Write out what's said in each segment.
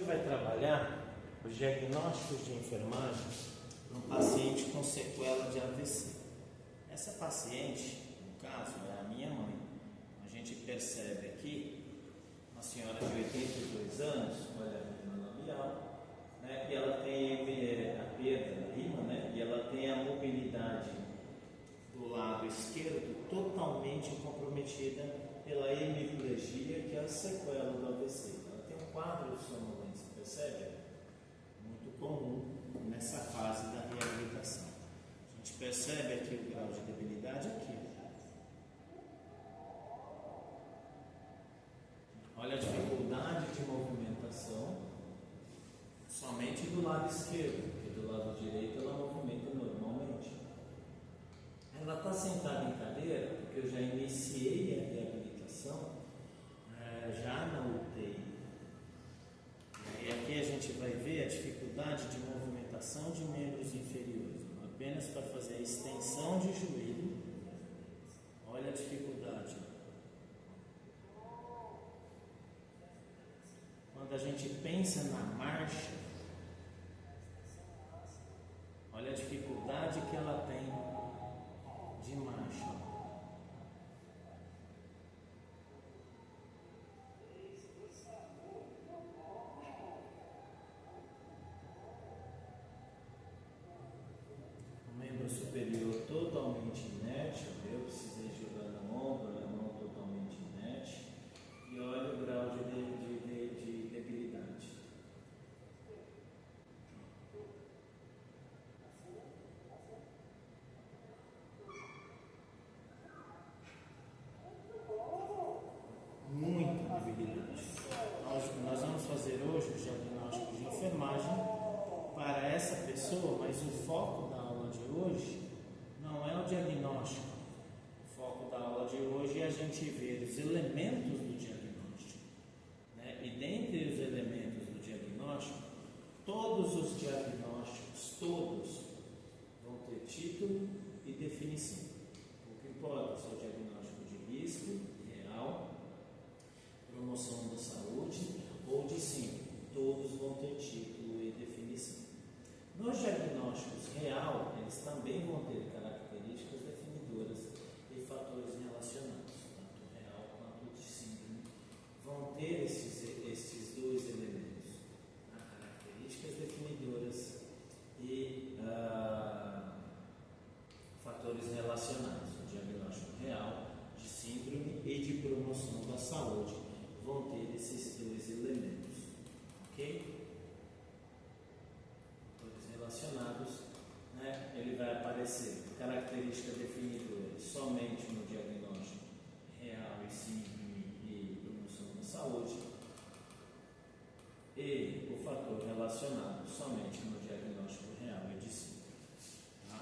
vai trabalhar os diagnósticos de enfermagem no paciente com sequela de AVC. Essa paciente, no caso, é a minha mãe. A gente percebe aqui uma senhora de 82 anos, olha a rima labial, né, e ela tem a perda da rima, né, e ela tem a mobilidade do lado esquerdo totalmente comprometida pela hemiplegia, que é a sequela do AVC. Ela tem um quadro de sonolência, percebe? Muito comum nessa fase da reabilitação. A gente percebe aqui o grau de debilidade aqui. Olha a dificuldade de movimentação somente do lado esquerdo, porque do lado direito ela movimenta normalmente. Ela está sentada em cadeira porque eu já iniciei a reabilitação já na UTI. E aqui a gente vai ver a dificuldade de movimentação de membros inferiores, apenas para fazer a extensão de joelho. Olha a dificuldade. Quando a gente pensa na marcha, olha a dificuldade que ela tem de marcha. O membro superior totalmente inerte, eu precisei jogar na mão, a mão totalmente inerte, e olha o grau de debilidade. Muita debilidade. Nós vamos fazer hoje o diagnóstico de enfermagem para essa pessoa, mas o foco da aula de hoje não é o diagnóstico. O foco da aula de hoje é a gente ver os elementos do diagnóstico, né? E dentre os elementos do diagnóstico, todos os diagnósticos, todos vão ter título e definição. O que importa é o diagnóstico de risco real, promoção da saúde ou de síndrome. Todos vão ter título e definição. Nos diagnósticos real, eles também vão ter características definidoras e fatores relacionados, tanto real quanto de síndrome. Vão ter esses dois elementos, características definidoras e fatores relacionados. O diagnóstico real, de síndrome e de promoção da saúde vão ter esses dois elementos, ok? Relacionados, né? Ele vai aparecer característica definidora somente no diagnóstico real e síndrome e promoção da saúde, e o fator relacionado somente no diagnóstico real e de síndrome. Tá?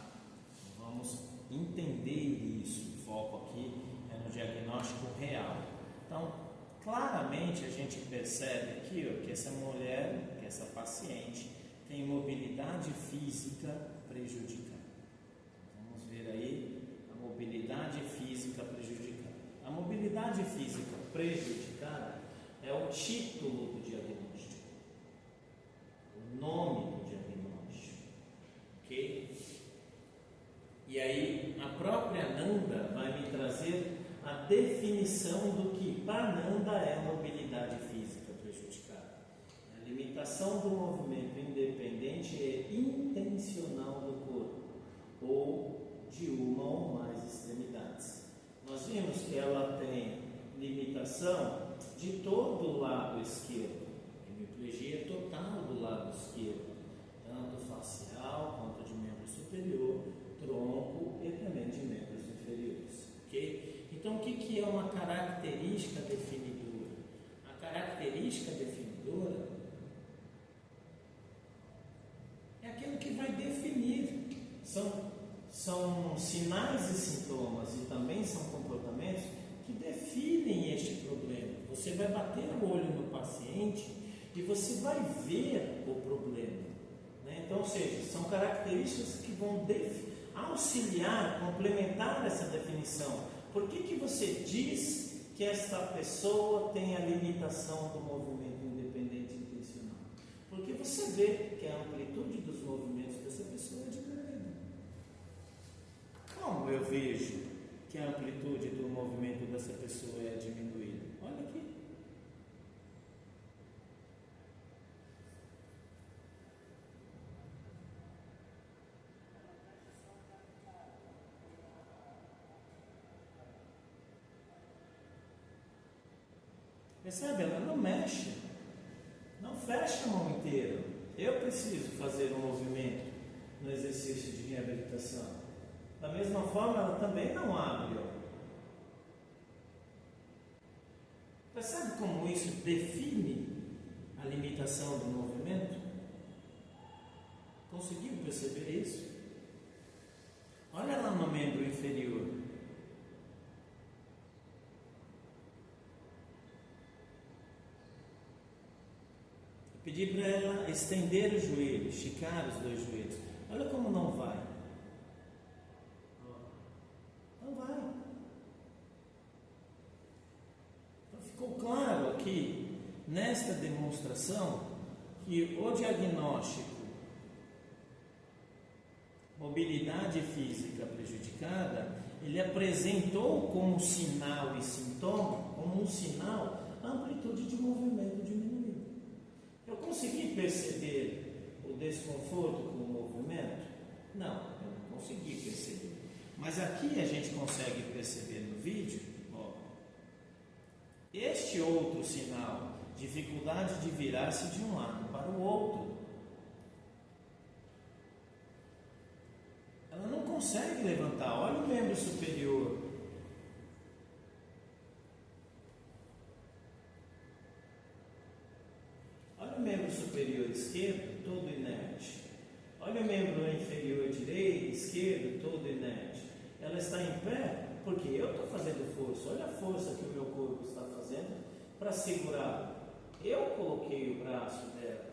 Então, vamos entender isso. O foco aqui é no diagnóstico real. Então, claramente a gente percebe aqui, ó, que essa mulher, que essa paciente tem mobilidade física prejudicada. Vamos ver aí a mobilidade física prejudicada. A mobilidade física prejudicada é o título do diagnóstico, o nome do diagnóstico, ok? E aí a própria Nanda vai me trazer a definição do que para Nanda é mobilidade física prejudicada. Limitação do movimento independente e intencional do corpo, ou de uma ou mais extremidades. Nós vimos que ela tem limitação de todo o lado esquerdo, hemiplegia total do lado esquerdo, tanto facial quanto de membro superior, tronco e também de membros inferiores. Okay? Então, o que é uma característica definidora? A característica definidora é aquilo que vai definir, são sinais e sintomas e também são comportamentos que definem este problema. Você vai bater o olho no paciente e você vai ver o problema, né? Então, ou seja, são características que vão auxiliar, complementar essa definição. Por que você diz que esta pessoa tem a limitação do movimento independente intencional? ver que a amplitude dos movimentos dessa pessoa é diminuída. Como eu vejo que a amplitude do movimento dessa pessoa é diminuída? Olha aqui. Percebe? Ela não mexe, não fecha a mão inteira. Eu preciso fazer um movimento no exercício de reabilitação. Da mesma forma, ela também não abre. Ó. Percebe como isso define a limitação do movimento? Conseguiu perceber isso? Olha lá no membro inferior. Pedir para ela estender os joelhos, esticar os dois joelhos. Olha como não vai. Não vai. Então ficou claro aqui, nesta demonstração, que o diagnóstico mobilidade física prejudicada, ele apresentou como sinal e sintoma, como um sinal, a amplitude de movimento diminuída. Eu consegui perceber o desconforto com o movimento? Não, eu não consegui perceber. Mas aqui a gente consegue perceber no vídeo, ó, este outro sinal, dificuldade de virar-se de um lado para o outro. Ela não consegue levantar. Olha o membro superior. Olha o membro superior esquerdo, todo inerte. Olha o membro inferior direito, esquerdo, todo inerte. Ela está em pé porque eu estou fazendo força. Olha a força que o meu corpo está fazendo para segurar. Eu coloquei o braço dela.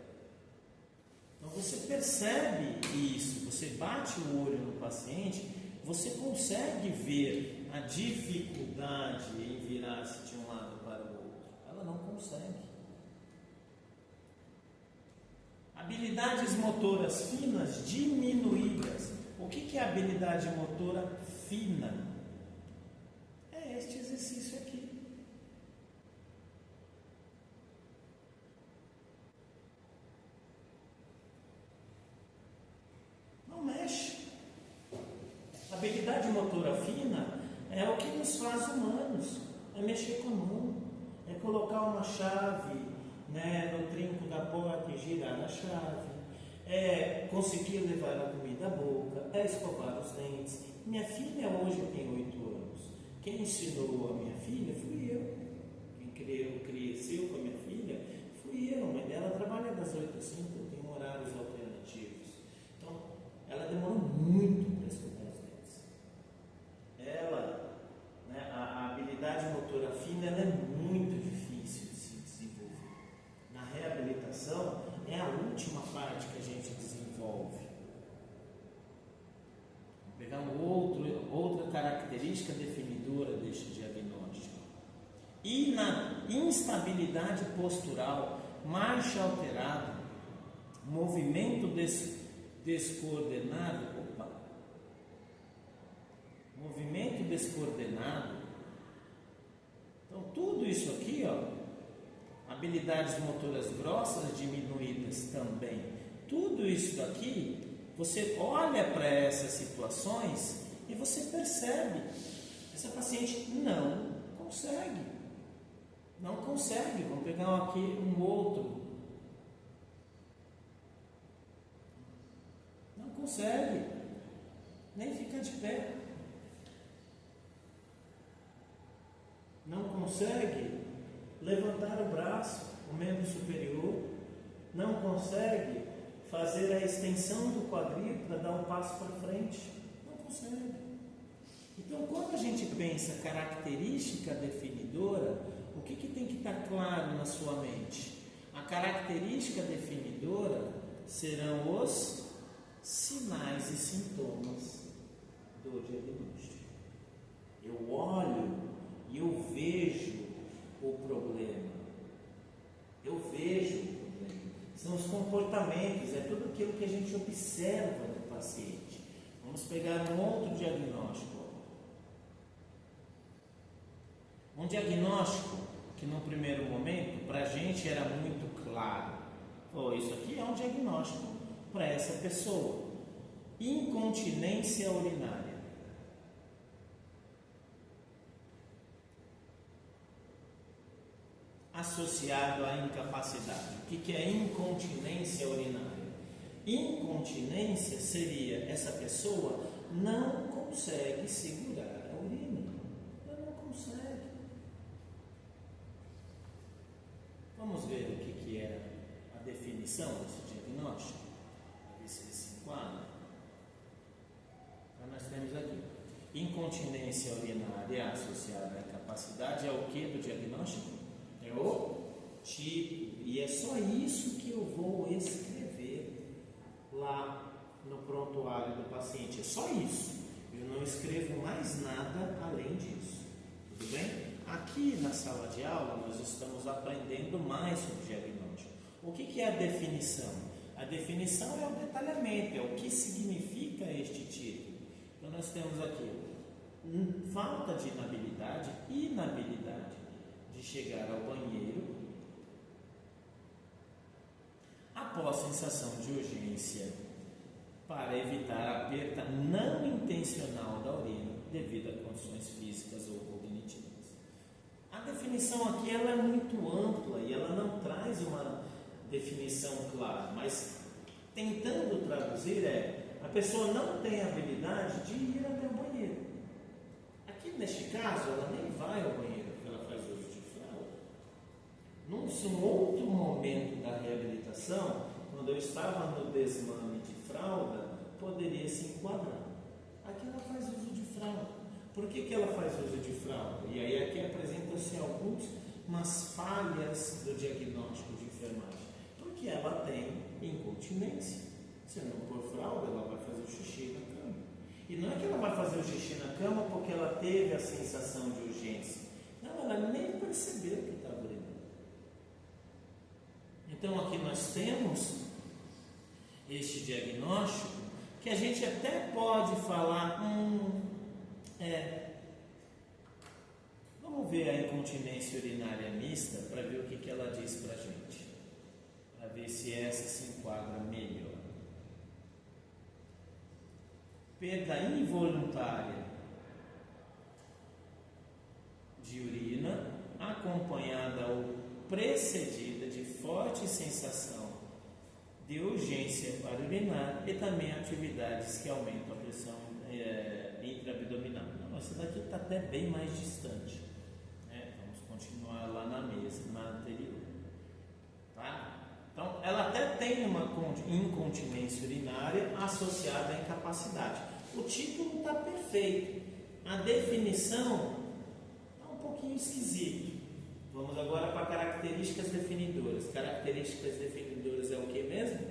Então você percebe isso, você bate o olho no paciente, você consegue ver a dificuldade em virar-se de um lado para o outro. Ela não consegue. Habilidades motoras finas diminuídas. O que é habilidade motora fina? É este exercício aqui. Não mexe. Habilidade motora fina é o que nos faz humanos. É mexer com a mão, é colocar uma chave, né, no trinco da porta e girar a chave, é conseguir levar a comida à boca, é escovar os dentes. Minha filha hoje tem 8 anos. Quem ensinou a minha filha fui eu. Quem cresceu com a minha filha fui eu. A mãe dela trabalha das 8 às 5, eu tenho horários alternativos. Então, ela demorou muito para escovar os dentes. Ela, né, a habilidade motora fina, ela é muito difícil de se desenvolver. Na reabilitação, é a última parte que a gente desenvolve. Vou pegar outra característica definidora deste diagnóstico. E na instabilidade postural, marcha alterada, movimento descoordenado, movimento descoordenado. Então tudo isso aqui, ó, habilidades motoras grossas diminuídas também. Tudo isso daqui, você olha para essas situações e você percebe, essa paciente não consegue. Não consegue. Vamos pegar aqui um outro. Não consegue. Nem ficar de pé. Não consegue levantar o braço, o membro superior. Não consegue fazer a extensão do quadril para dar um passo para frente. Não consegue. Então, quando a gente pensa característica definidora, o que tem que estar claro na sua mente? A característica definidora serão os sinais e sintomas do diagnóstico. Eu olho e eu vejo o problema. Eu vejo o problema. São os comportamentos, é tudo aquilo que a gente observa do paciente. Vamos pegar um outro diagnóstico. Um diagnóstico que no primeiro momento para a gente era muito claro. Isso aqui é um diagnóstico para essa pessoa. Incontinência urinária. Associado à incapacidade. O que é incontinência urinária? Incontinência seria essa pessoa não consegue segurar a urina. Ela não consegue. Vamos ver o que é a definição desse diagnóstico? Para ver se ele se enquadra. Então nós temos aqui. Incontinência urinária associada à incapacidade é o que do diagnóstico? É o tipo, e é só isso que eu vou escrever lá no prontuário do paciente, é só isso, eu não escrevo mais nada além disso, tudo bem? Aqui na sala de aula nós estamos aprendendo mais sobre diagnóstico. O que é a definição? A definição é o detalhamento, é o que significa este título. Então nós temos aqui falta de inabilidade de chegar ao banheiro após sensação de urgência para evitar a perda não intencional da urina devido a condições físicas ou cognitivas. A definição aqui ela é muito ampla e ela não traz uma definição clara, mas tentando traduzir a pessoa não tem habilidade de ir até o banheiro. Aqui neste caso ela nem vai ao banheiro, num outro momento da reabilitação, quando eu estava no desmame de fralda, poderia se enquadrar. Aqui ela faz uso de fralda. Por que ela faz uso de fralda? E aí aqui apresentam-se algumas falhas do diagnóstico de enfermagem. Porque ela tem incontinência. Se não pôr fralda, ela vai fazer o xixi na cama. E não é que ela vai fazer o xixi na cama porque ela teve a sensação de urgência. Não, ela nem percebeu que estava urinando. Então aqui nós temos este diagnóstico que a gente até pode falar, vamos ver a incontinência urinária mista para ver o que ela diz para a gente, para ver se essa se enquadra melhor. Perda involuntária de urina acompanhada ou precedida de forte sensação de urgência para urinar e também atividades que aumentam a pressão intraabdominal. Não, essa daqui está até bem mais distante. Vamos continuar lá na anterior. Tá? Então, ela até tem uma incontinência urinária associada à incapacidade. O título está perfeito. A definição está um pouquinho esquisito. Vamos agora para características definidoras. Características definidoras é o que mesmo?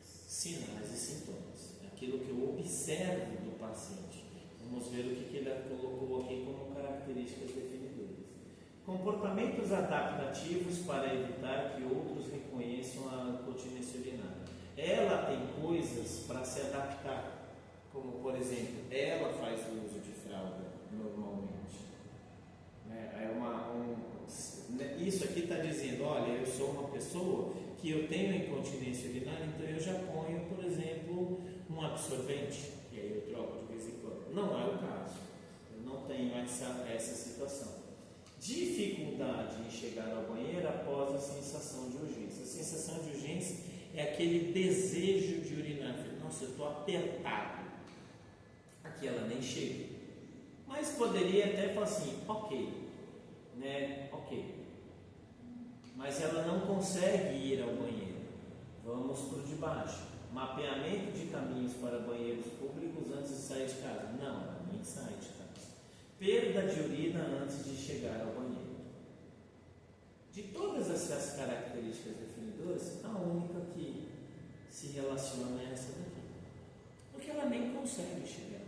Sinais e sintomas. É aquilo que eu observo do paciente. Vamos ver o que ele colocou aqui como características definidoras. Comportamentos adaptativos para evitar que outros reconheçam a incontinência urinária. Ela tem coisas para se adaptar, como por exemplo, ela faz o uso de fralda normalmente. Isso aqui está dizendo, olha, eu sou uma pessoa que eu tenho incontinência urinária, então eu já ponho, por exemplo, um absorvente, e aí eu troco de vez em quando. Não é o caso, eu não tenho essa situação. Dificuldade em chegar ao banheiro após a sensação de urgência. A sensação de urgência é aquele desejo de urinar. Nossa, eu estou apertado. Aqui ela nem chega. Mas poderia até falar assim, ok. Mas ela não consegue ir ao banheiro. Vamos por de baixo. Mapeamento de caminhos para banheiros públicos antes de sair de casa. Não, ela nem sai de casa. Perda de urina antes de chegar ao banheiro. De todas essas características definidoras, a única que se relaciona é essa daqui. Porque ela nem consegue chegar ao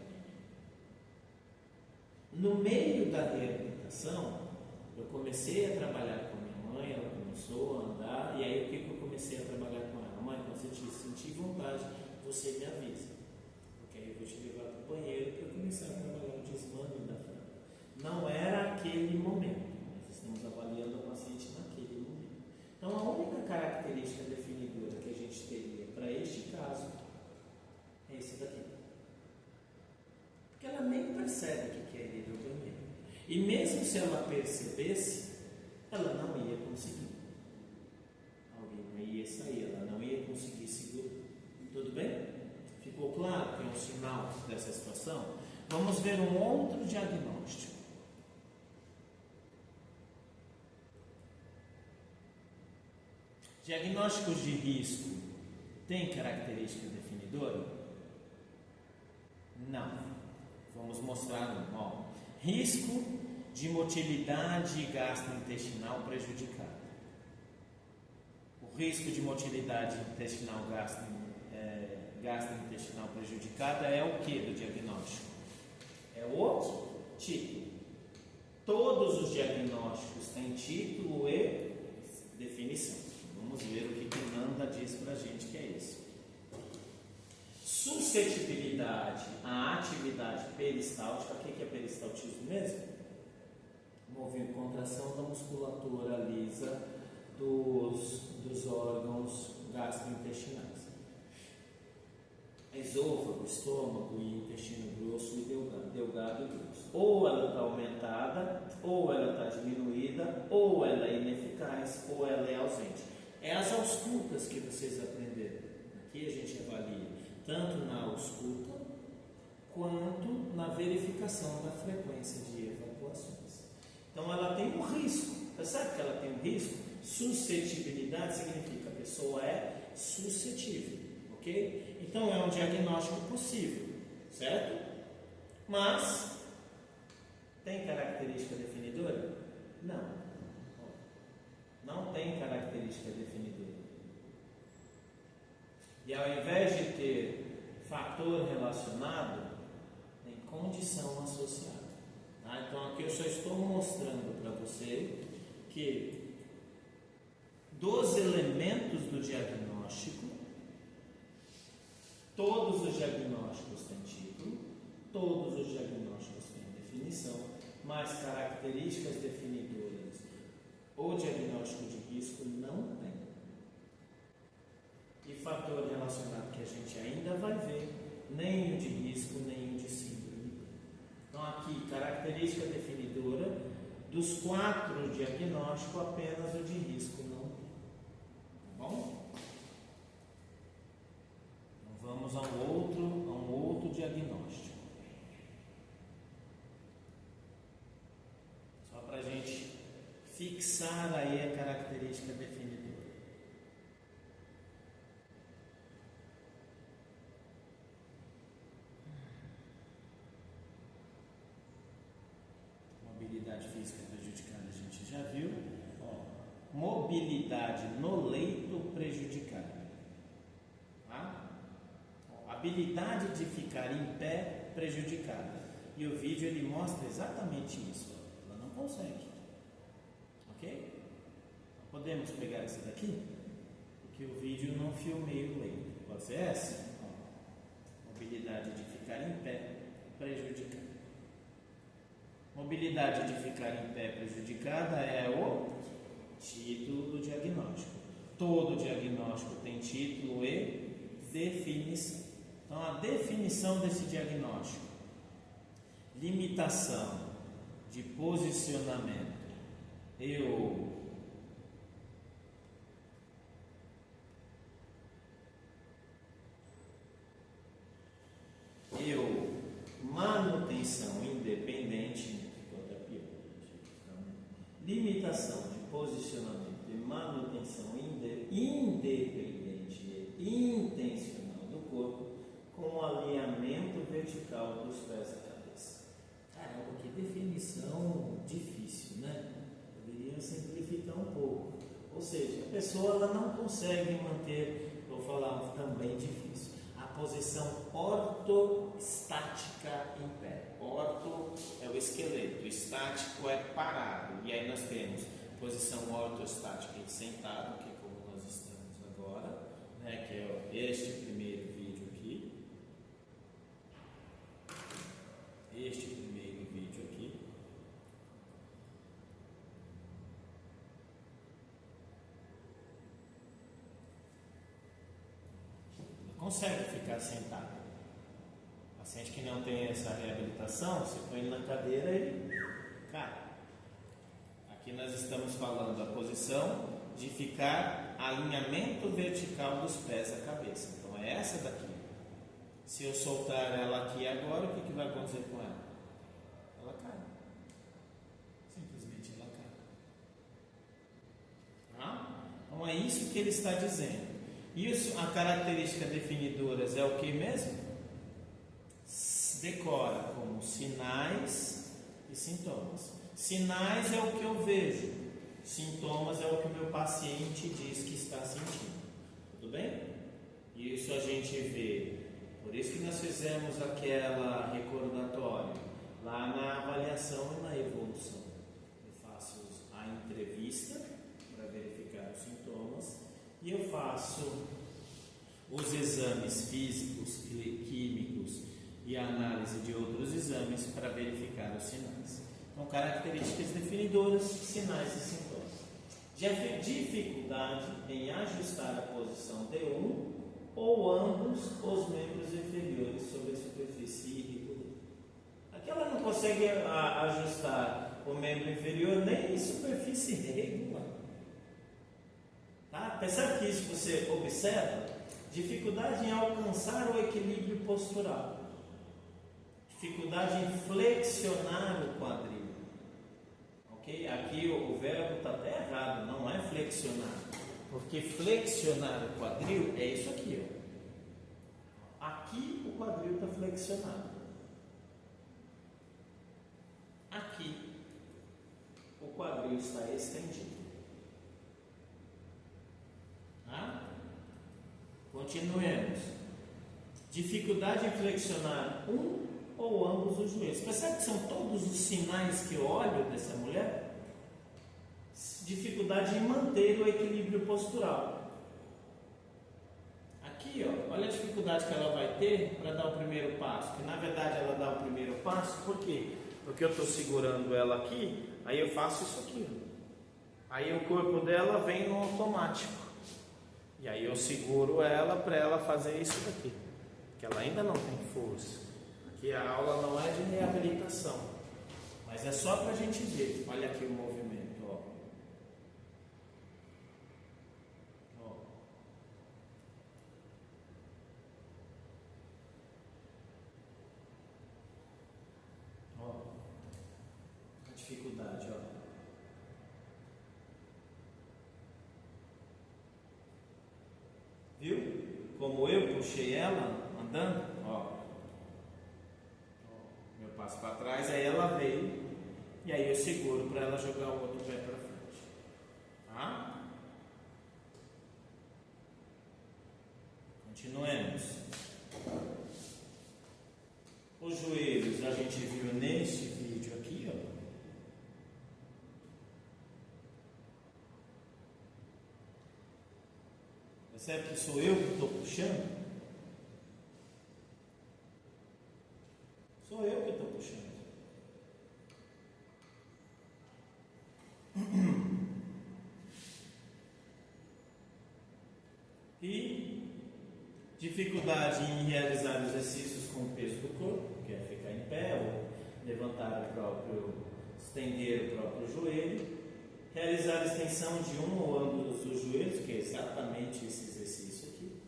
banheiro. No meio da reabilitação, eu comecei a trabalhar com minha mãe, ela começou característica definidora que a gente teria para este caso é esse daqui. Porque ela nem percebe que quer ir ao banheiro. E mesmo se ela percebesse, ela não ia conseguir. Alguém não ia sair, ela não ia conseguir segurar. Tudo bem? Ficou claro que é um sinal dessa situação? Vamos ver um outro diagnóstico. Diagnósticos de risco têm característica definidora? Não. Vamos mostrar um. Ó. Risco de motilidade gastrointestinal prejudicada. O risco de motilidade gastrointestinal prejudicada é o que do diagnóstico? É o título. Todos os diagnósticos têm título e definição. Vamos ver o que Nanda diz para a gente que é isso. Suscetibilidade à atividade peristáltica. O que é peristaltismo mesmo? Contração da musculatura lisa dos órgãos gastrointestinais. Esôfago, estômago e intestino grosso e delgado e grosso. Ou ela está aumentada, ou ela está diminuída, ou ela é ineficaz, ou ela é ausente. É as auscultas que vocês aprenderam. Aqui a gente avalia tanto na ausculta quanto na verificação da frequência de evacuações. Então ela tem um risco. Percebe que ela tem um risco? Suscetibilidade significa que a pessoa é suscetível, ok? Então é um diagnóstico possível, certo? Mas tem característica definidora? Não. Não tem característica definidora. E ao invés de ter fator relacionado, tem condição associada. Tá? Então aqui eu só estou mostrando para você que dos elementos do diagnóstico, todos os diagnósticos têm título, todos os diagnósticos têm definição, mas características definidoras, o diagnóstico de risco não tem. E fator relacionado que a gente ainda vai ver, nem o de risco, nem o de síndrome. Então aqui, característica definidora, dos 4 diagnósticos, apenas o de risco não tem. Tá bom? Então vamos a um outro diagnóstico. Só para a gente fixar aí a característica definidora. Mobilidade física prejudicada a gente já viu. Ó, mobilidade no leito prejudicada. Tá? Ó, habilidade de ficar em pé prejudicada. E o vídeo ele mostra exatamente isso. Ó. Ela não consegue. Ok? Podemos pegar essa daqui? Porque o vídeo não filmeia o leito. Pode ser essa? Ó, mobilidade de ficar em pé prejudicada. Mobilidade de ficar em pé prejudicada é o título do diagnóstico. Todo diagnóstico tem título e definição. Então, a definição desse diagnóstico: limitação de posicionamento e manutenção independente, ficou até pior, limitação de posicionamento e manutenção independente e intencional do corpo com alinhamento vertical dos pés à cabeça. Caramba, que definição difícil, né? Poderia simplificar um pouco. Ou seja, a pessoa ela não consegue manter, vou falar também difícil, a posição ortostática em pé. Orto é o esqueleto, estático é parado. E aí nós temos posição ortostática sentado, que é como nós estamos agora, né, que é este primeiro vídeo aqui. Este primeiro vídeo aqui. consegue ficar sentado. O paciente que não tem essa reabilitação, você põe ele na cadeira e ele cai. Aqui nós estamos falando da posição de ficar alinhamento vertical dos pés à cabeça. Então é essa daqui. Se eu soltar ela aqui agora, o que vai acontecer com ela? Ela cai. Simplesmente ela cai. Tá? Então é isso que ele está dizendo. Isso, a característica definidora é o que mesmo? Decora como sinais e sintomas. Sinais é o que eu vejo, sintomas é o que o meu paciente diz que está sentindo. Tudo bem? Isso a gente vê. Por isso que nós fizemos aquela recordatória lá na avaliação e na evolução. Eu faço a entrevista para verificar os sintomas e eu faço os exames físicos, químicos e a análise de outros exames para verificar os sinais. Então, características definidoras, sinais e sintomas. Dificuldade em ajustar a posição de um ou ambos os membros inferiores sobre a superfície irregular. Aqui ela não consegue ajustar o membro inferior nem em superfície irregular. Tá? Percebe que isso você observa? Dificuldade em alcançar o equilíbrio postural. Dificuldade em flexionar o quadril. Ok? Aqui o verbo está até errado, não é flexionar. Porque flexionar o quadril é isso aqui. Ó. Aqui o quadril está flexionado. Aqui o quadril está estendido. Tá? Continuemos. Dificuldade em flexionar um ou ambos os joelhos. Percebe que são todos os sinais que eu olho dessa mulher? Dificuldade em manter o equilíbrio postural. Aqui, ó, olha a dificuldade que ela vai ter para dar o primeiro passo. Que na verdade ela dá o primeiro passo, por quê? Porque eu estou segurando ela aqui, aí eu faço isso aqui. Aí o corpo dela vem no automático. E aí eu seguro ela para ela fazer isso daqui. Que ela ainda não tem força. Aqui a aula não é de reabilitação, mas é só para a gente ver. Olha aqui o movimento, ó. Ó. A dificuldade, ó. Viu? Como eu puxei ela andando, ó. Meu passo para trás, aí ela veio e aí eu seguro para ela jogar o outro pé para frente. Tá? Continuemos. Os joelhos a gente viu neste vídeo aqui, ó. Percebe que sou eu que estou puxando? Sou eu que estou puxando. E dificuldade em realizar exercícios com o peso do corpo, que é ficar em pé ou levantar o próprio, estender o próprio joelho. Realizar a extensão de um ou ambos dos joelhos, que é exatamente esse exercício aqui.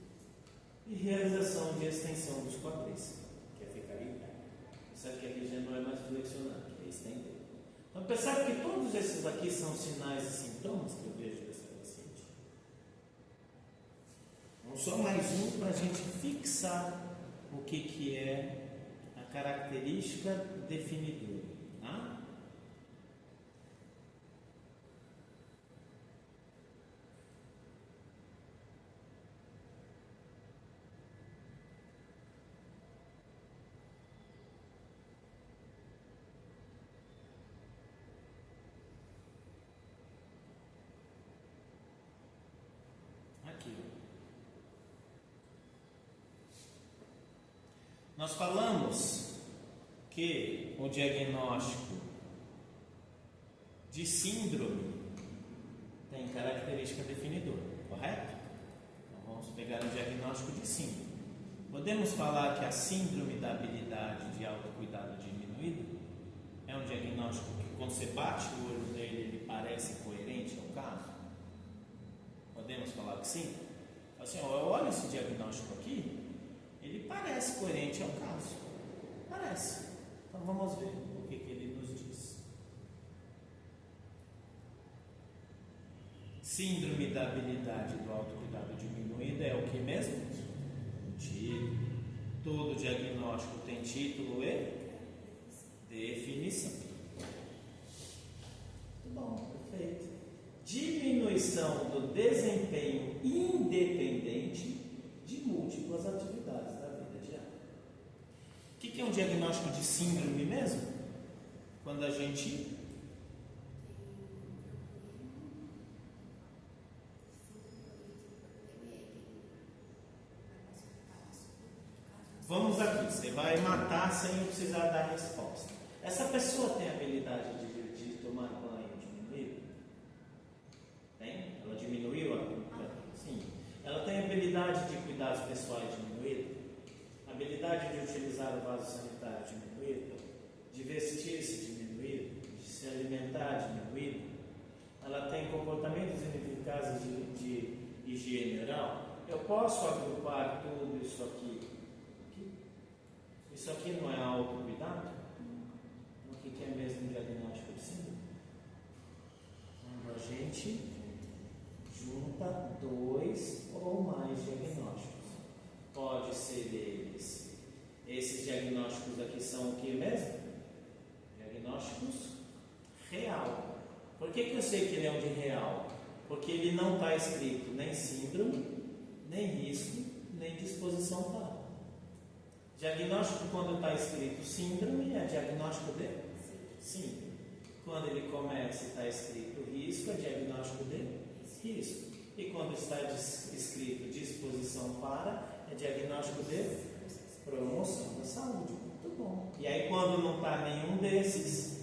E realização de extensão dos quadris, que é ficar em pé. Percebe que aqui já não é mais flexionar, que é estender. Então percebe que todos esses aqui são sinais e sintomas que eu vejo dessa paciente. Então só mais um para a gente fixar o que é a característica definidora. Tá? Nós falamos que o diagnóstico de síndrome tem característica definidora, correto? Então vamos pegar o diagnóstico de síndrome. Podemos falar que a síndrome da habilidade de autocuidado diminuído é um diagnóstico que, quando você bate o olho nele, ele parece coerente ao caso? Podemos falar que sim? Assim, ó, eu olho esse diagnóstico aqui, ele parece coerente ao caso. Parece. Então vamos ver o que ele nos diz. Síndrome da habilidade do autocuidado diminuído é o que mesmo? Título. Todo diagnóstico tem título e definição. Muito bom, perfeito. Diminuição do desempenho independente de múltiplas atividades da vida diária. O que é um diagnóstico de síndrome mesmo? Quando a gente vamos aqui, você vai matar sem precisar dar resposta. Essa pessoa tem habilidade de tomar banho diminuído? Tem? Ela diminuiu? Sim. Ela tem habilidade de cuidados pessoais diminuído? Habilidade de utilizar o vaso sanitário diminuído? De vestir-se diminuído? De se alimentar diminuído? Ela tem comportamentos ineficazes de higiene oral? Eu posso agrupar tudo isso aqui? Isso aqui não é autocuidado? O que é mesmo diagnóstico de síndrome? Quando a gente junta dois ou mais diagnósticos. Pode ser eles. Esses diagnósticos aqui são o que mesmo? Diagnósticos real. Por que eu sei que ele é um de real? Porque ele não está escrito nem síndrome, nem risco, nem disposição para. Diagnóstico, quando está escrito síndrome, é diagnóstico de síndrome. Quando ele começa e está escrito risco, é diagnóstico de risco. E quando está escrito disposição para, é diagnóstico de promoção da saúde. Muito bom. E aí, quando não está nenhum desses,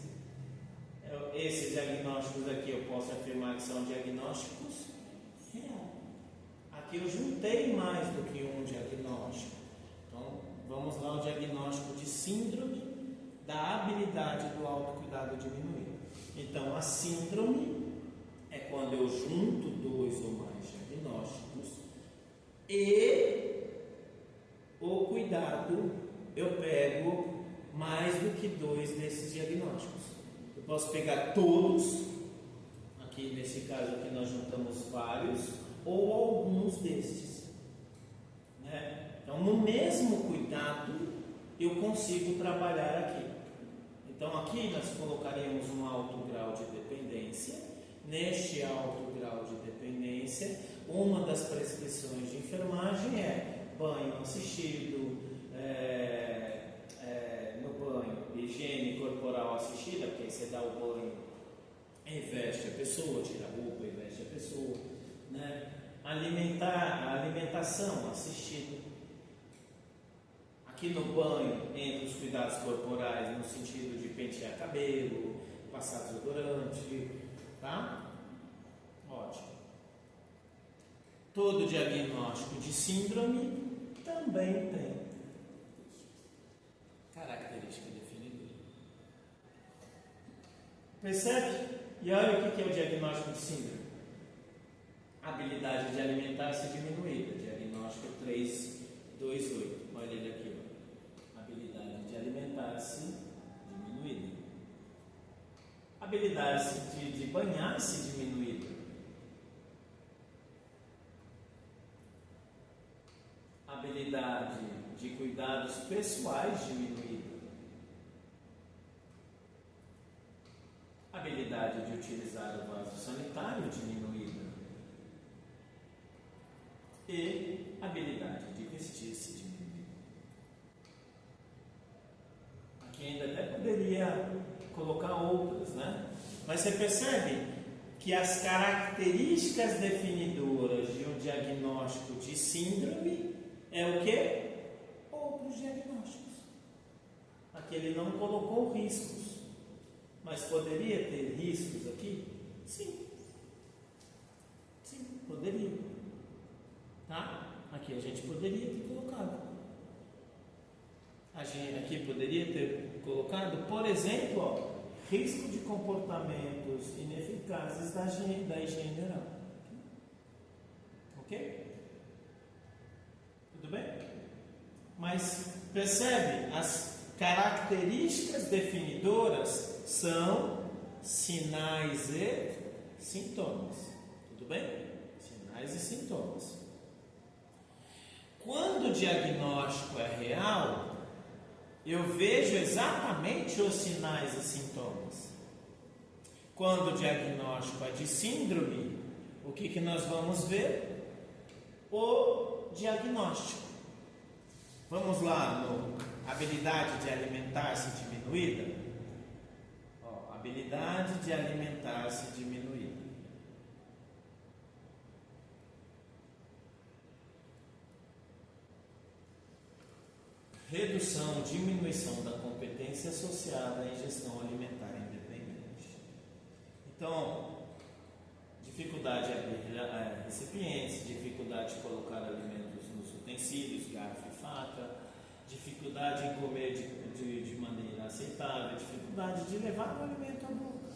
esses diagnósticos aqui eu posso afirmar que são diagnósticos reais. Aqui eu juntei mais do que um diagnóstico. Então, vamos lá ao diagnóstico de síndrome da habilidade do autocuidado diminuído. Então, a síndrome é quando eu junto dois ou mais diagnósticos e o cuidado eu pego mais do que dois desses diagnósticos. Eu posso pegar todos, aqui nesse caso aqui nós juntamos vários, ou alguns destes. Né? Então, no mesmo cuidado, eu consigo trabalhar aqui. Então, aqui nós colocaríamos um alto grau de dependência. Neste alto grau de dependência, uma das prescrições de enfermagem é banho assistido, no banho, higiene corporal assistida, porque aí você dá o banho e veste a pessoa, tira a roupa e veste a pessoa, né? A alimentação assistida. Aqui no banho, entre os cuidados corporais, no sentido de pentear cabelo, passar desodorante, tá? Ótimo. Todo diagnóstico de síndrome também tem característica definidora. Percebe? E olha o que é o diagnóstico de síndrome. Habilidade de alimentar-se diminuída. Diagnóstico 328. Olha ele aqui. Ó. Habilidade de alimentar-se diminuída. Habilidade de banhar-se diminuída. Habilidade de cuidados pessoais diminuída. Habilidade de utilizar o vaso sanitário diminuída. E habilidade de vestir-se diminuída. Aqui ainda até poderia colocar outras, né? Mas você percebe que as características definidoras de um diagnóstico de síndrome é o quê? Outros diagnósticos. Aqui ele não colocou riscos, mas poderia ter riscos aqui? Sim. Sim, poderia. Tá? Aqui a gente poderia ter colocado. aqui poderia ter colocado, por exemplo, ó, risco de comportamentos ineficazes da higiene oral. Ok? Tudo bem? Mas percebe, as características definidoras são sinais e sintomas. Tudo bem? Sinais e sintomas. Quando o diagnóstico é real, eu vejo exatamente os sinais e sintomas. Quando o diagnóstico é de síndrome, o que nós vamos ver? O diagnóstico. Vamos lá no habilidade de alimentar-se diminuída. Ó, habilidade de alimentar-se diminuída. Redução, diminuição da competência associada em gestão alimentar independente. Então, dificuldade de abrir recipientes, dificuldade de colocar alimentos nos utensílios, garfo e faca, dificuldade em comer de maneira aceitável, dificuldade de levar o alimento à boca.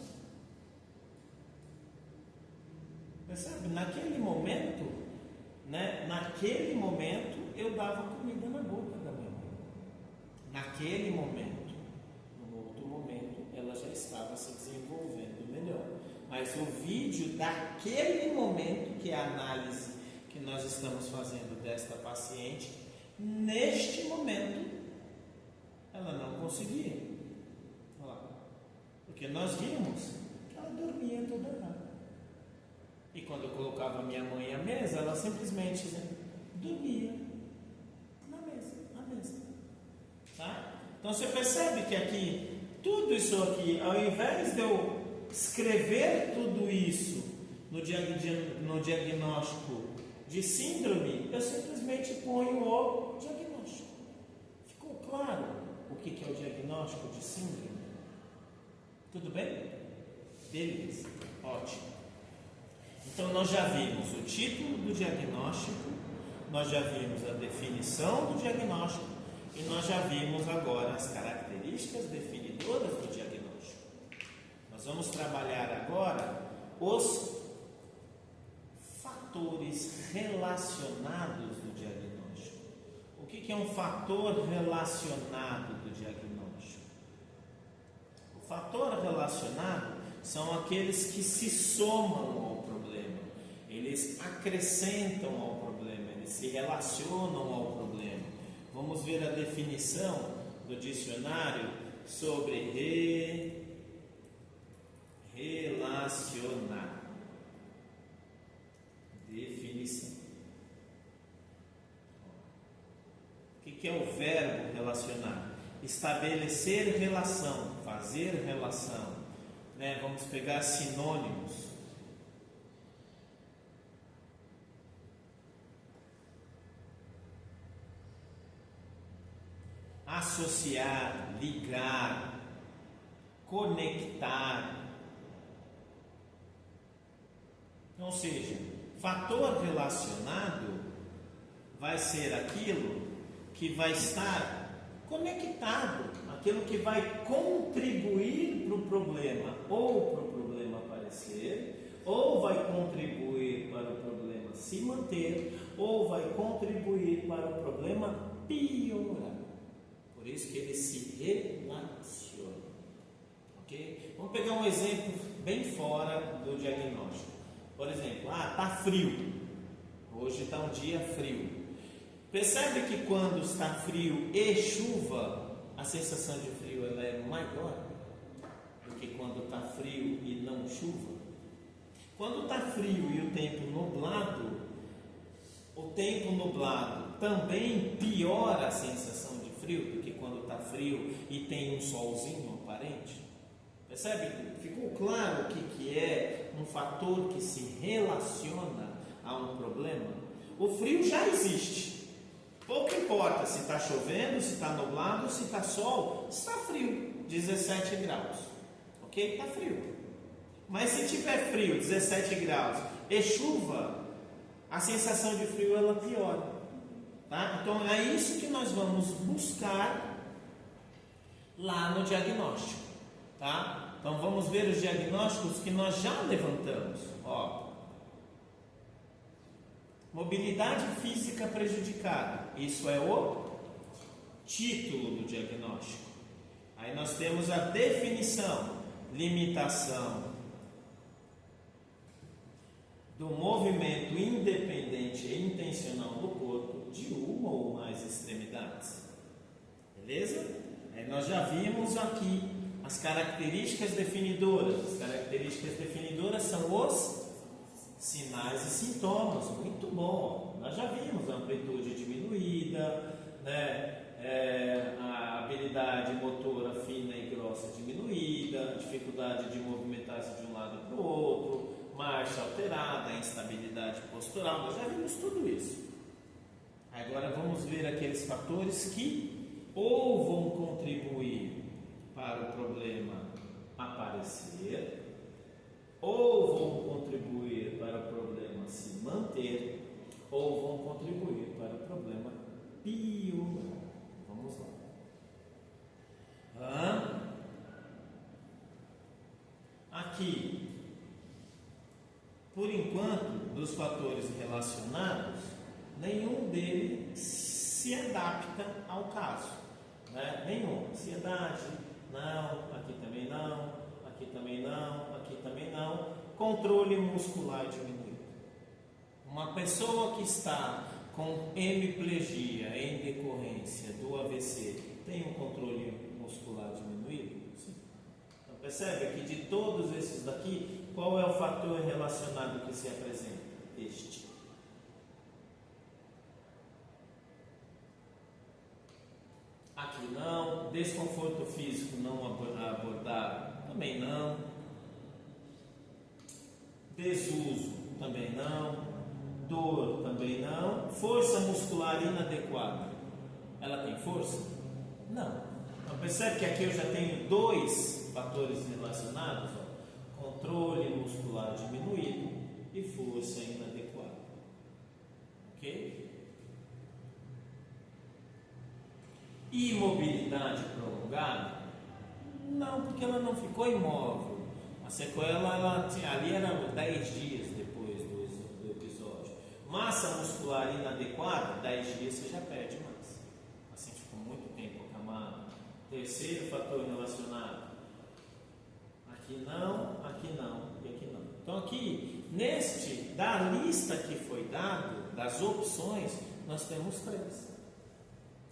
Percebe? Naquele momento, eu dava comida na boca da minha mãe. Naquele momento. No outro momento, ela já estava se desenvolvendo melhor. Mas o vídeo daquele momento, que é a análise que nós estamos fazendo desta paciente, neste momento, ela não conseguia. Olha lá. Porque nós vimos que ela dormia toda hora. E quando eu colocava minha mãe à mesa, ela simplesmente dormia na mesa. Tá? Então você percebe que aqui, tudo isso aqui, ao invés de eu escrever tudo isso no diagnóstico de síndrome, eu simplesmente ponho o diagnóstico. Ficou claro o que é o diagnóstico de síndrome? Tudo bem? Beleza, ótimo. Então nós já vimos o título do diagnóstico, nós já vimos a definição do diagnóstico e nós já vimos agora as características definidoras do diagnóstico. Nós vamos trabalhar agora os fatores relacionados do diagnóstico. O que é um fator relacionado do diagnóstico? O fator relacionado são aqueles que se somam ao problema, eles acrescentam ao problema, eles se relacionam ao problema. Vamos ver a definição do dicionário sobre relacionar. Definição. O que é o verbo relacionar? Estabelecer relação, fazer relação. Vamos pegar sinônimos. Associar, ligar, conectar. Ou seja, fator relacionado vai ser aquilo que vai estar conectado, aquilo que vai contribuir para o problema, ou para o problema aparecer, ou vai contribuir para o problema se manter, ou vai contribuir para o problema piorar. Por isso que eles se relacionam. Ok? Vamos pegar um exemplo bem fora do diagnóstico. Por exemplo, está frio. Hoje está um dia frio. Percebe que quando está frio e chuva, a sensação de frio ela é maior do que quando está frio e não chuva? Quando está frio e o tempo nublado também piora a sensação de frio do que quando está frio e tem um solzinho aparente? Percebe? Ficou claro o que é um fator que se relaciona a um problema? O frio já existe. Pouco importa se está chovendo, se está nublado, se está sol, está frio, 17 graus. Ok? Está frio. Mas se tiver frio, 17 graus, e chuva, a sensação de frio ela piora. Tá? Então é isso que nós vamos buscar lá no diagnóstico, tá? Então vamos ver os diagnósticos que nós já levantamos. Ó, mobilidade física prejudicada, isso é o título do diagnóstico. Aí nós temos a definição: limitação do movimento independente e intencional do corpo de uma ou mais extremidades. Beleza? Aí nós já vimos aqui as características definidoras. As características definidoras são os sinais e sintomas. Muito bom. Nós já vimos a amplitude diminuída, né? A habilidade motora fina e grossa diminuída, dificuldade de movimentar-se de um lado para o outro, marcha alterada, instabilidade postural. Nós já vimos tudo isso. Agora vamos ver aqueles fatores que ou vão contribuir para o problema aparecer, ou vão contribuir para o problema se manter, ou vão contribuir para o problema piorar. Vamos lá. Aqui, por enquanto, dos fatores relacionados, nenhum deles se adapta ao caso, né? Nenhum. Ansiedade, não. Aqui também não. Aqui também não. Aqui também não. Controle muscular diminuído. Uma pessoa que está com hemiplegia em decorrência do AVC tem um controle muscular diminuído? Sim. Então percebe aqui, de todos esses daqui, qual é o fator relacionado que se apresenta? Este. Aqui não. Desconforto físico não abordado? Também não. Desuso? Também não. Dor? Também não. Força muscular inadequada? Ela tem força? Não. Então percebe que aqui eu já tenho dois fatores relacionados, ó. Controle muscular diminuído e força inadequada. Ok? Imobilidade prolongada? Não, porque ela não ficou imóvel. A sequela ali era 10 dias depois do episódio. Massa muscular inadequada, 10 dias você já perde massa. O paciente ficou muito tempo acamado. Terceiro fator relacionado: aqui não e aqui não. Então aqui, da lista que foi dado, das opções, nós temos 3.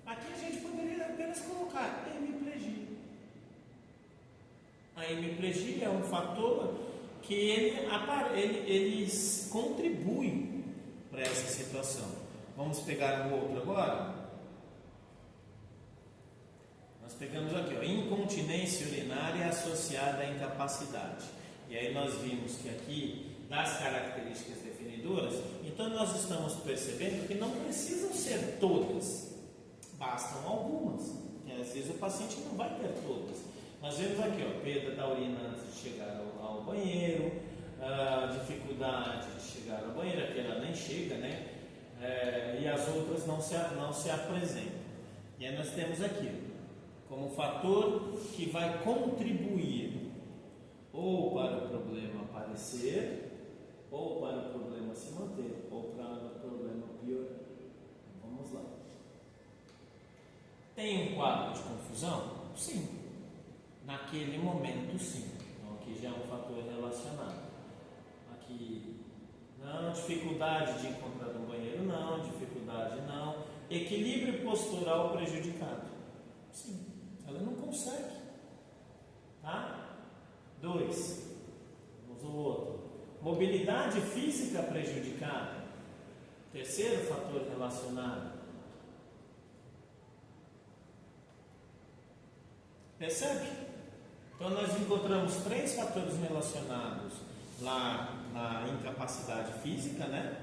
Aqui a gente poderia apenas colocar hemiplegia. A hemiplegia é um fator que ele contribui para essa situação. Vamos pegar um outro agora? Nós pegamos aqui, ó, incontinência urinária associada à incapacidade. E aí nós vimos que aqui, das características definidoras, então nós estamos percebendo que não precisam ser todas. Bastam algumas, porque às vezes o paciente não vai ter todas. Nós vemos aqui, ó, perda da urina antes de chegar ao banheiro, dificuldade de chegar ao banheiro, aqui ela nem chega, né? E as outras não se apresentam. E aí nós temos aqui, como fator que vai contribuir ou para o problema aparecer, ou para o problema se manter, ou para o problema piorar. Vamos lá. Tem um quadro de confusão? Sim. Naquele momento, sim. Então, aqui já é um fator relacionado. Aqui, não. Dificuldade de encontrar um banheiro? Não. Dificuldade, não. Equilíbrio postural prejudicado? Sim. Ela não consegue. Tá? 2. Vamos ao outro. Mobilidade física prejudicada? Terceiro fator relacionado. Percebe? Então nós encontramos 3 fatores relacionados lá na incapacidade física, né?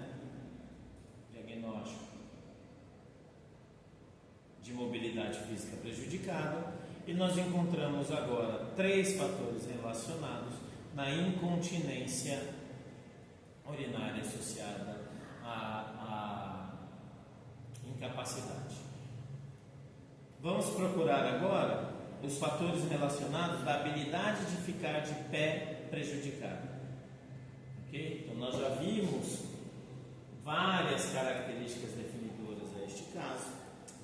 Diagnóstico de mobilidade física prejudicada. E nós encontramos agora 3 fatores relacionados na incontinência urinária associada à incapacidade. Vamos procurar agora os fatores relacionados da habilidade de ficar de pé prejudicada. Ok? Então nós já vimos várias características definidoras a este caso.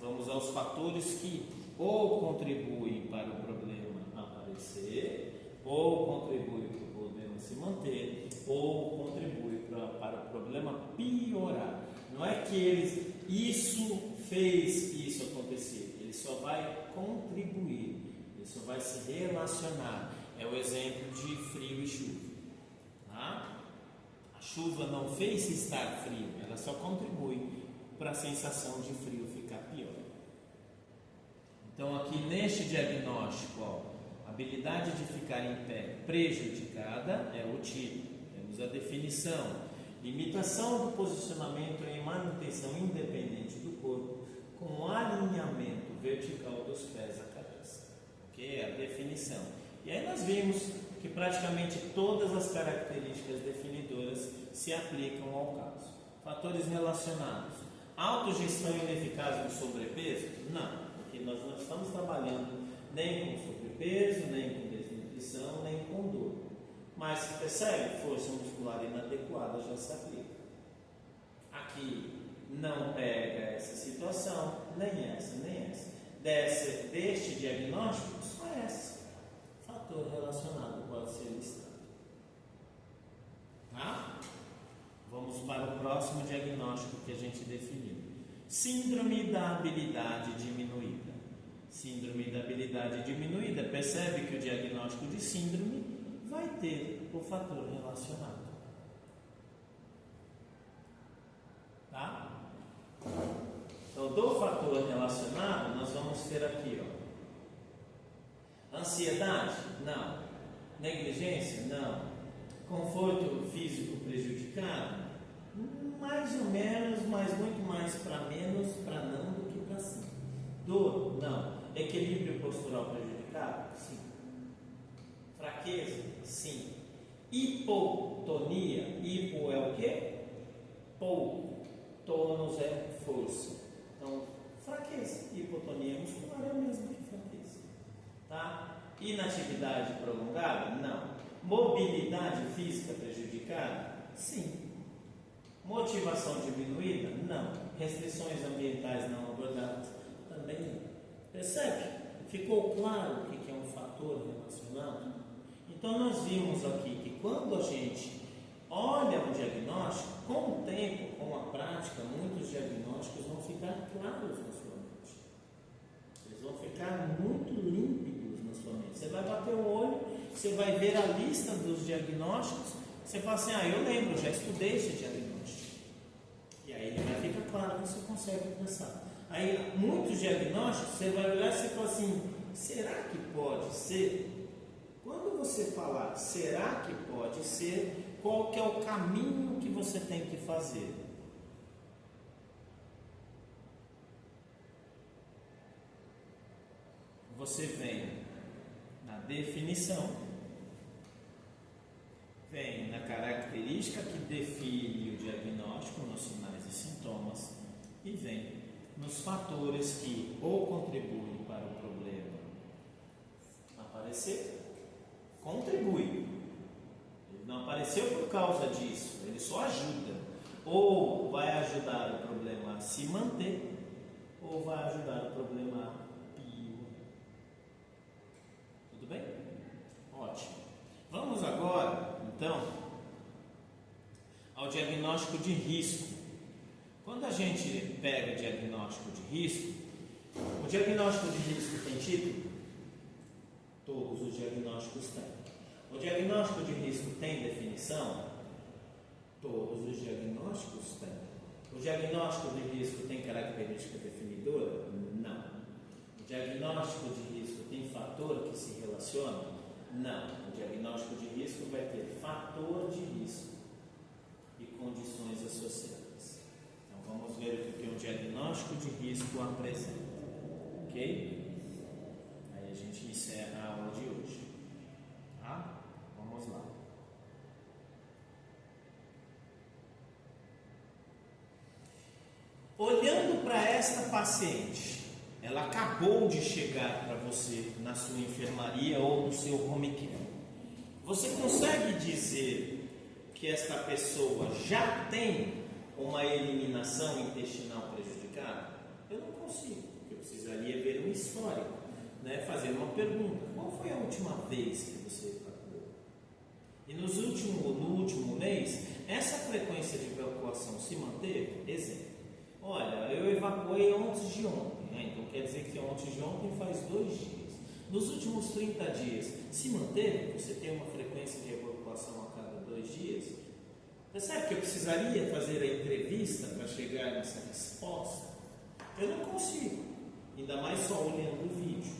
Vamos aos fatores que ou contribuem para o problema aparecer, ou contribuem para o problema se manter, ou contribuem para o problema piorar. Não é que isso fez isso acontecer, ele só vai contribuir, ele só vai se relacionar. É o exemplo de frio e chuva. Tá? A chuva não fez estar frio, ela só contribui para a sensação de frio ficar pior. Então aqui neste diagnóstico, habilidade de ficar em pé prejudicada é o tipo. Temos a definição: limitação do posicionamento em manutenção independente do corpo com alinhamento vertical dos pés à cabeça. Ok? É a definição. E aí nós vimos que praticamente todas as características definidoras se aplicam ao caso. Fatores relacionados: autogestão ineficaz no sobrepeso? Não, porque nós não estamos trabalhando nem com sobrepeso, nem com desnutrição, nem com dor. Mas percebe? Força muscular inadequada já se aplica. Aqui não pega essa situação, nem essa, nem essa. Deste diagnóstico, só essa. Fator relacionado pode ser listado. Tá? Vamos para o próximo diagnóstico que a gente definiu. Síndrome da habilidade diminuída. Síndrome da habilidade diminuída. Percebe que o diagnóstico de síndrome vai ter o fator relacionado. Tá? Então, do fator relacionado, nós vamos ter aqui, ansiedade? Não. Negligência? Não. Conforto físico prejudicado? Mais ou menos, mas muito mais para menos, para não do que para sim. Dor? Não. Equilíbrio postural prejudicado? Sim. Fraqueza? Sim. Hipotonia? Hipo é o quê? Pouco. Tônus é força. Então, fraqueza. Hipotonia muscular é o mesmo que fraqueza. Tá? Inatividade prolongada? Não. Mobilidade física prejudicada? Sim. Motivação diminuída? Não. Restrições ambientais não abordadas? Também não. Percebe? Ficou claro o que é um fator relacionado? Então nós vimos aqui que quando a gente olha o diagnóstico, com o tempo, com a prática, muitos diagnósticos vão ficar claros na sua mente. Eles vão ficar muito límpidos na sua mente. Você vai bater o olho, você vai ver a lista dos diagnósticos, você fala assim, eu lembro, já estudei esse diagnóstico. E aí ele vai ficar claro, você consegue pensar. Aí muitos diagnósticos, você vai olhar e você fala assim, será que pode ser? Quando você falar, será que pode ser? Qual que é o caminho que você tem que fazer? Você vem na definição, vem na característica que define o diagnóstico, nos sinais e sintomas, e vem nos fatores que ou contribuem para o problema aparecer, contribui. Não apareceu por causa disso, ele só ajuda. Ou vai ajudar o problema a se manter, ou vai ajudar o problema a piorar. Tudo bem? Ótimo. Vamos agora, então, ao diagnóstico de risco. Quando a gente pega diagnóstico de risco, o diagnóstico de risco tem título? Todos os diagnósticos têm. O diagnóstico de risco tem definição? Todos os diagnósticos têm. O diagnóstico de risco tem característica definidora? Não. O diagnóstico de risco tem fator que se relaciona? Não. O diagnóstico de risco vai ter fator de risco e condições associadas. Então vamos ver o que o diagnóstico de risco apresenta. Ok? Aí a gente encerra a aula de hoje. Tá? Vamos lá. Olhando para esta paciente, ela acabou de chegar para você na sua enfermaria ou no seu home care. Você consegue dizer que esta pessoa já tem uma eliminação intestinal prejudicada? Eu não consigo. Eu precisaria ver um histórico, né? Fazer uma pergunta: qual foi a última vez que você evacuou? E no último mês, essa frequência de evacuação se manteve? Exemplo: olha, eu evacuei antes de ontem, né? Então quer dizer que antes de ontem faz 2 dias. Nos últimos 30 dias, se manteve? Você tem uma frequência de evacuação a cada 2 dias? Percebe que eu precisaria fazer a entrevista para chegar nessa resposta? Eu não consigo, ainda mais só olhando o vídeo.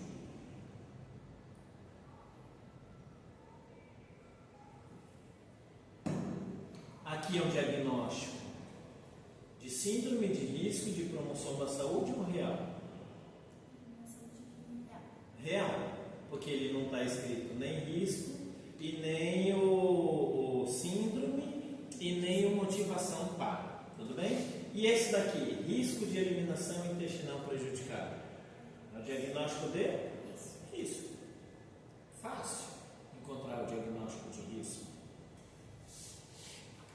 Aqui é um diagnóstico de síndrome de risco de promoção da saúde ou real? Real, porque ele não está escrito nem risco, e nem o síndrome, e nem o motivação para. Tudo bem? E esse daqui, risco de eliminação intestinal prejudicada. É o diagnóstico de risco. Fácil encontrar o diagnóstico de risco.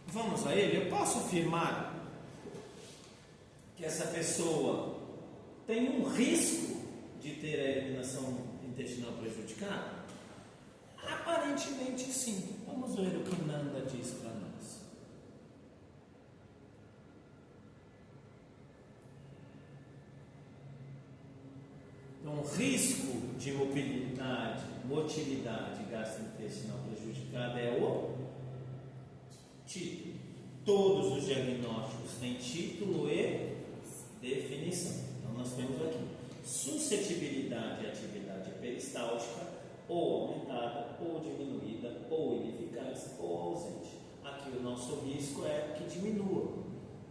Vamos a ele. Eu posso afirmar que essa pessoa tem um risco de ter a eliminação intestinal prejudicada? Aparentemente sim. Vamos ver o que Nanda diz para nós. Então, risco de motilidade gastrointestinal prejudicada é o título. Todos os diagnósticos têm título e definição. Então, nós temos aqui suscetibilidade à atividade peristáltica, ou aumentada, ou diminuída, ou ineficaz, ou ausente. Aqui o nosso risco é que diminua,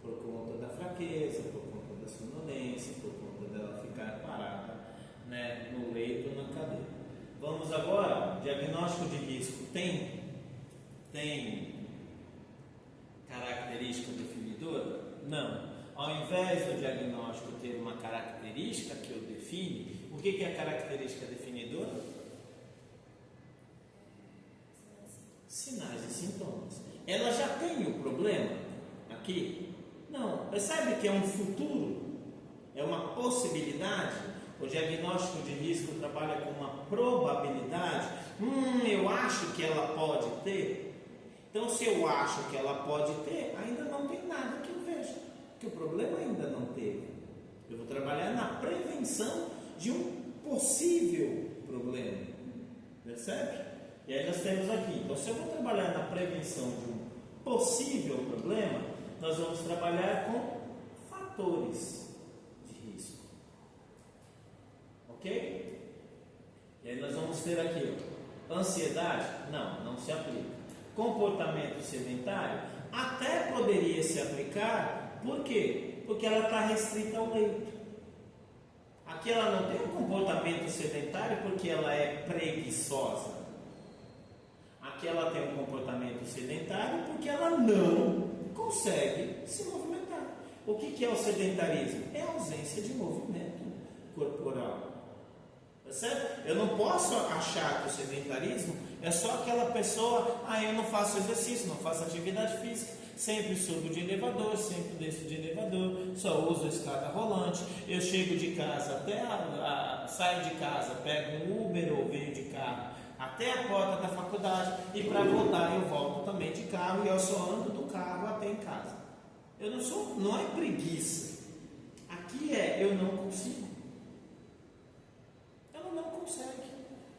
por conta da fraqueza, por conta da sonolência, por conta dela ficar parada, né, no leito ou na cadeira. Vamos agora, diagnóstico de risco tem característica definidora? Não. Ao invés do diagnóstico ter uma característica que o define, o que é a característica definidora? Sinais e sintomas. Ela já tem o problema aqui? Não. Percebe que é um futuro? É uma possibilidade? O diagnóstico de risco trabalha com uma probabilidade. Eu acho que ela pode ter. Então, se eu acho que ela pode ter, ainda não tem nada que eu veja, porque o problema ainda não teve. Eu vou trabalhar na prevenção de um possível problema. Percebe? E aí nós temos aqui. Então, se eu vou trabalhar na prevenção de um possível problema, nós vamos trabalhar com fatores de risco. Ok? E aí nós vamos ter aqui, ansiedade? Não se aplica. Comportamento sedentário? Até poderia se aplicar. Por quê? Porque ela está restrita ao leito. Aqui ela não tem um comportamento sedentário porque ela é preguiçosa. Aqui ela tem um comportamento sedentário porque ela não consegue se movimentar. O que é o sedentarismo? É a ausência de movimento corporal. Percebe? Eu não posso achar que o sedentarismo é só aquela pessoa: eu não faço exercício, não faço atividade física, sempre subo de elevador, sempre desço de elevador, só uso a escada rolante, eu chego de casa saio de casa, pego um Uber ou venho de carro até a porta da faculdade, e para voltar eu volto também de carro, e eu só ando do carro até em casa. Não é preguiça. Aqui eu não consigo. Ela não consegue.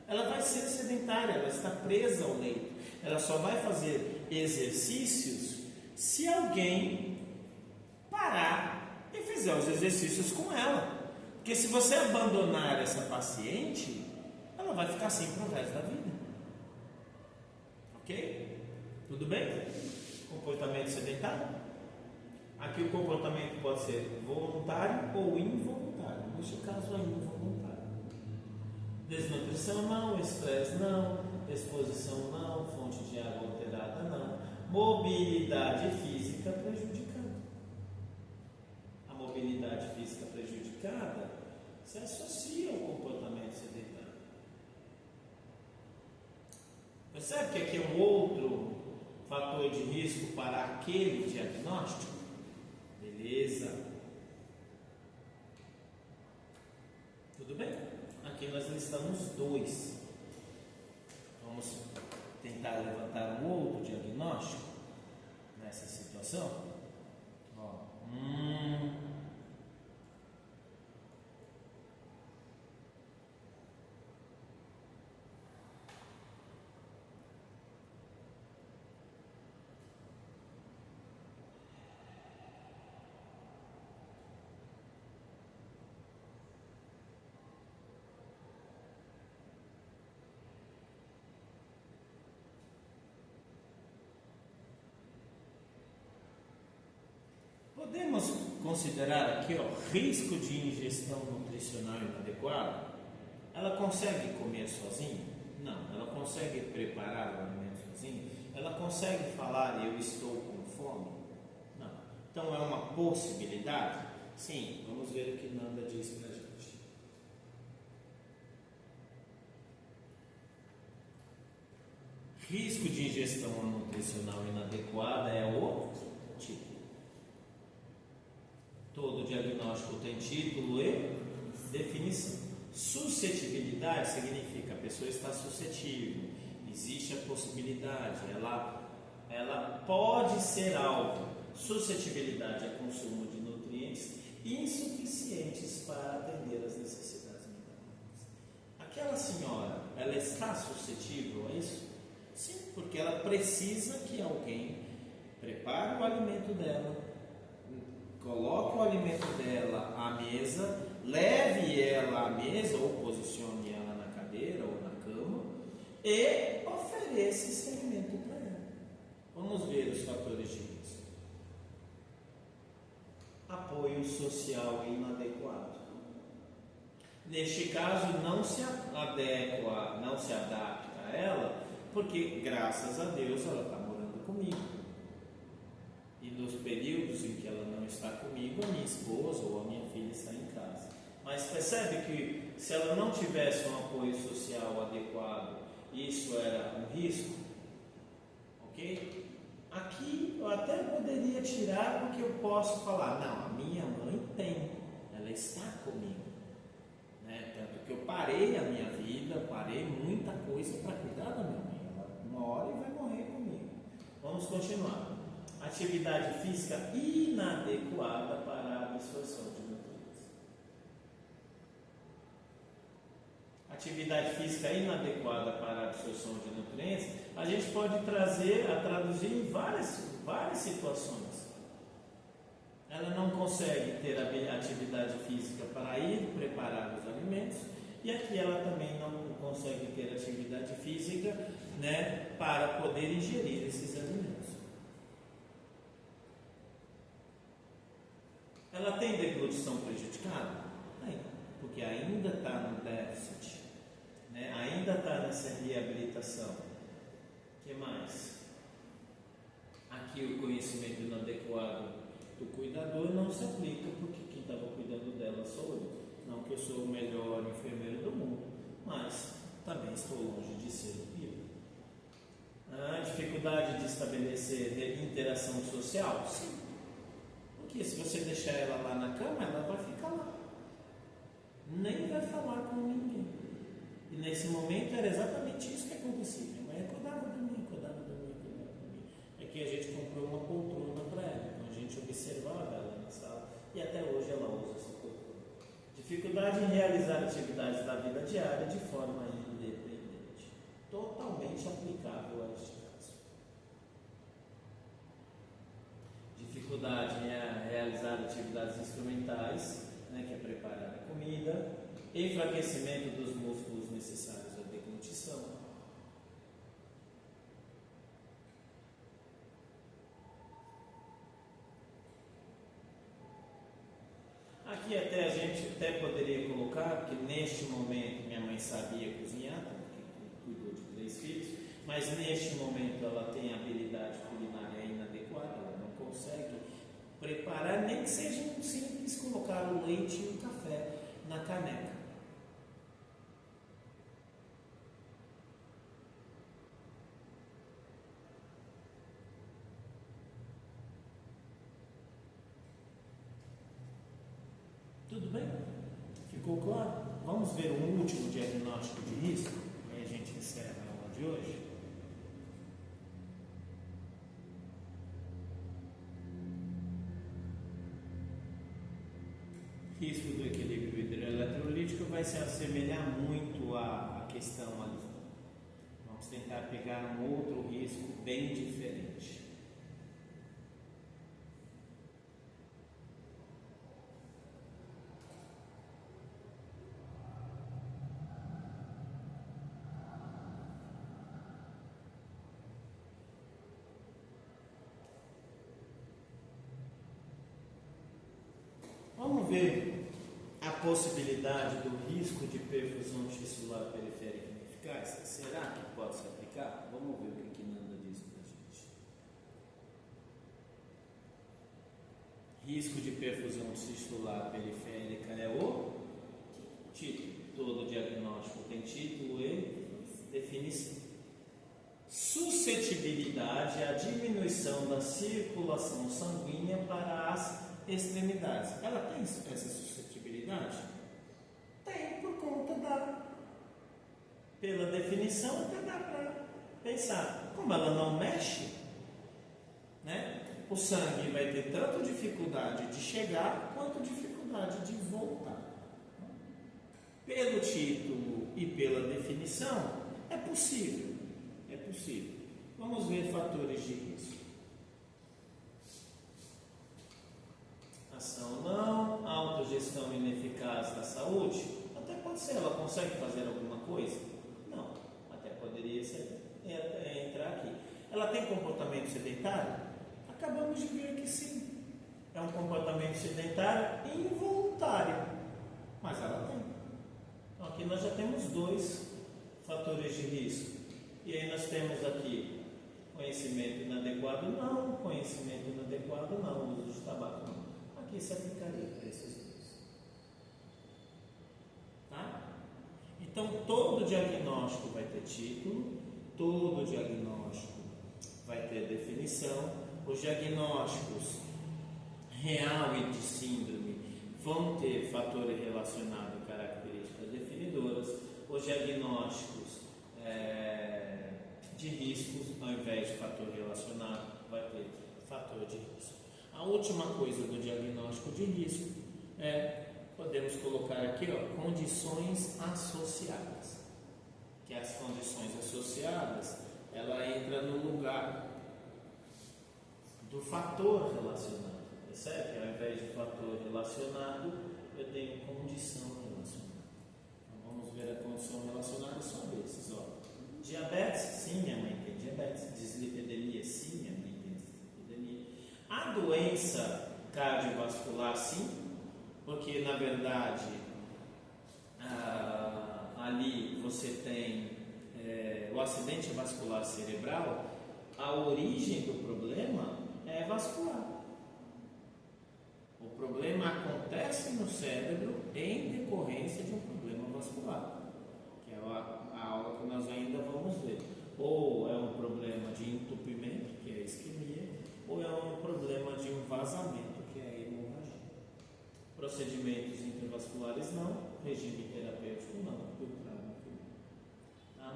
Ela vai ser sedentária, ela está presa ao leito. Ela só vai fazer exercícios se alguém parar e fizer os exercícios com ela. Porque se você abandonar essa paciente, ela vai ficar assim pro resto da vida. Ok? Tudo bem? Comportamento sedentário. Aqui o comportamento pode ser voluntário ou involuntário. Neste caso é involuntário. Desnutrição não, estresse não, exposição não, fonte de água alterada não, mobilidade física prejudicada. A mobilidade física prejudicada, se é Percebe que aqui é um outro fator de risco para aquele diagnóstico? Beleza. Tudo bem? Aqui nós listamos 2. Vamos tentar levantar um outro diagnóstico nessa situação. Ó, podemos considerar aqui, ó, risco de ingestão nutricional inadequada. Ela consegue comer sozinha? Não. Ela consegue preparar o alimento sozinha? Ela consegue falar eu estou com fome? Não. Então é uma possibilidade? Sim. Vamos ver o que Nanda diz para a gente. Risco de ingestão nutricional inadequada é o tipo. Todo diagnóstico tem título e definição. Suscetibilidade significa a pessoa está suscetível, existe a possibilidade, ela pode ser alvo. Suscetibilidade é consumo de nutrientes insuficientes para atender às necessidades metabólicas. Aquela senhora, ela está suscetível a isso? Sim, porque ela precisa que alguém prepare o alimento dela, coloque o alimento dela à mesa, leve ela à mesa ou posicione ela na cadeira ou na cama e ofereça esse alimento para ela. Vamos ver os fatores de risco. Apoio social inadequado. Neste caso, não se adequa, não se adapta a ela, porque graças a Deus ela está morando comigo. E nos períodos em que ela não está comigo, a minha esposa ou a minha filha está em casa. Mas percebe que se ela não tivesse um apoio social adequado, isso era um risco? Ok? Aqui eu até poderia tirar porque eu posso falar, não, a minha mãe tem, ela está comigo. Né? Tanto que eu parei a minha vida, parei muita coisa para cuidar da minha mãe. Ela uma hora e vai morrer comigo. Vamos continuar. Atividade física inadequada para a absorção de nutrientes. Atividade física inadequada para a absorção de nutrientes, a gente pode traduzir em várias situações. Ela não consegue ter atividade física para ir preparar os alimentos, e aqui ela também não consegue ter atividade física, né, para poder ingerir esses alimentos. Ela tem deglutição prejudicada? Tem, porque ainda está no déficit, né? Ainda está nessa reabilitação. O que mais? Aqui o conhecimento inadequado do cuidador não se aplica, porque quem estava cuidando dela sou eu. Não que eu sou o melhor enfermeiro do mundo, mas também estou longe de ser o pior. A dificuldade de estabelecer interação social? Sim. Porque se você deixar ela lá na cama, ela vai ficar lá. Nem vai falar com ninguém. E nesse momento era exatamente isso que acontecia. Minha mãe cuidava de mim. É que a gente comprou uma poltrona para ela. Então a gente observava ela na sala. E até hoje ela usa essa poltrona. Dificuldade em realizar atividades da vida diária de forma independente. Totalmente aplicável a este caso. Dificuldade em realizar atividades instrumentais, né, que é preparar a comida, enfraquecimento dos músculos necessários à deglutição. Aqui até a gente poderia colocar, porque neste momento minha mãe sabia cozinhar, porque cuidou de 3 filhos, mas neste momento ela tem habilidade culinária inadequada, ela não consegue preparar, nem que seja um simples colocar o leite e o café na caneca. Tudo bem? Ficou claro? Vamos ver o último diagnóstico de risco? Aí a gente encerra a aula de hoje. Risco do equilíbrio hidroeletrolítico vai se assemelhar muito à questão ali. Vamos tentar pegar um outro risco bem diferente. Vamos ver a possibilidade do risco de perfusão tisular periférica ineficaz. Será que pode se aplicar? Vamos ver o que Nanda diz para a gente. Risco de perfusão tisular periférica é o título. Todo diagnóstico tem título e definição. Suscetibilidade é a diminuição da circulação sanguínea para as extremidades. Ela tem essa suscetibilidade? Tem, por conta pela definição, até dá para pensar. Como ela não mexe, né? O sangue vai ter tanto dificuldade de chegar, quanto dificuldade de voltar. Pelo título e pela definição, é possível. É possível. Vamos ver fatores de risco. Ação não, autogestão ineficaz da saúde, até pode ser, ela consegue fazer alguma coisa? Não, até poderia ser, entrar aqui. Ela tem comportamento sedentário? Acabamos de ver que sim, é um comportamento sedentário involuntário, mas ela tem. Então aqui nós já temos dois fatores de risco, e aí nós temos aqui conhecimento inadequado não, conhecimento inadequado não, uso de tabaco não. Aqui se aplicaria para esses dois. Tá? Então, todo diagnóstico vai ter título, todo diagnóstico vai ter definição. Os diagnósticos real e de síndrome vão ter fator relacionado e características definidoras. Os diagnósticos de riscos, ao invés de fator relacionado, vai ter fator de risco. A última coisa do diagnóstico de risco podemos colocar aqui, condições associadas. Que as condições associadas, ela entra no lugar do fator relacionado. Percebe? Ao invés de fator relacionado, eu tenho condição relacionada. Então, vamos ver a condição relacionada só desses. Diabetes, sim, minha mãe tem diabetes. Dislipidemia, sim, minha mãe tem dislipidemia. A doença cardiovascular, sim, porque na verdade ali você tem o acidente vascular cerebral, a origem do problema é vascular. O problema acontece no cérebro em decorrência de um problema vascular, que é a aula que nós ainda vamos ver. Ou é um problema de entupimento, que é a isquemia, ou é um problema de um vazamento, que é a hemorragia. Procedimentos intravasculares não, regime terapêutico não.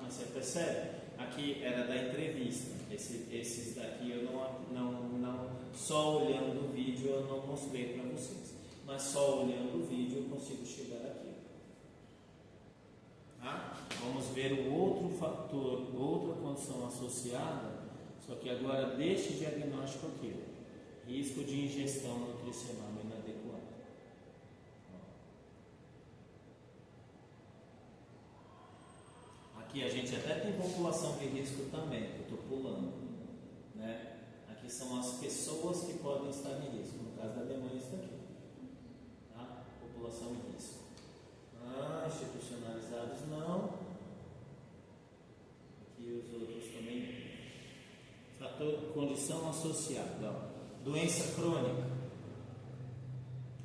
Mas você percebe? Aqui era da entrevista. Esses daqui eu não só olhando o vídeo eu não mostrei para vocês, mas só olhando o vídeo eu consigo chegar aqui. Tá? Vamos ver o outro fator, outra condição associada, só que agora deste diagnóstico aqui, risco de ingestão nutricional inadequada. Aqui a gente até tem população de risco também, que eu estou pulando, né? Aqui são as pessoas que podem estar em risco, no caso da demanda está aqui, tá? População de risco. Institucionalizados não. Aqui os outros também. Fator, condição associada, doença crônica.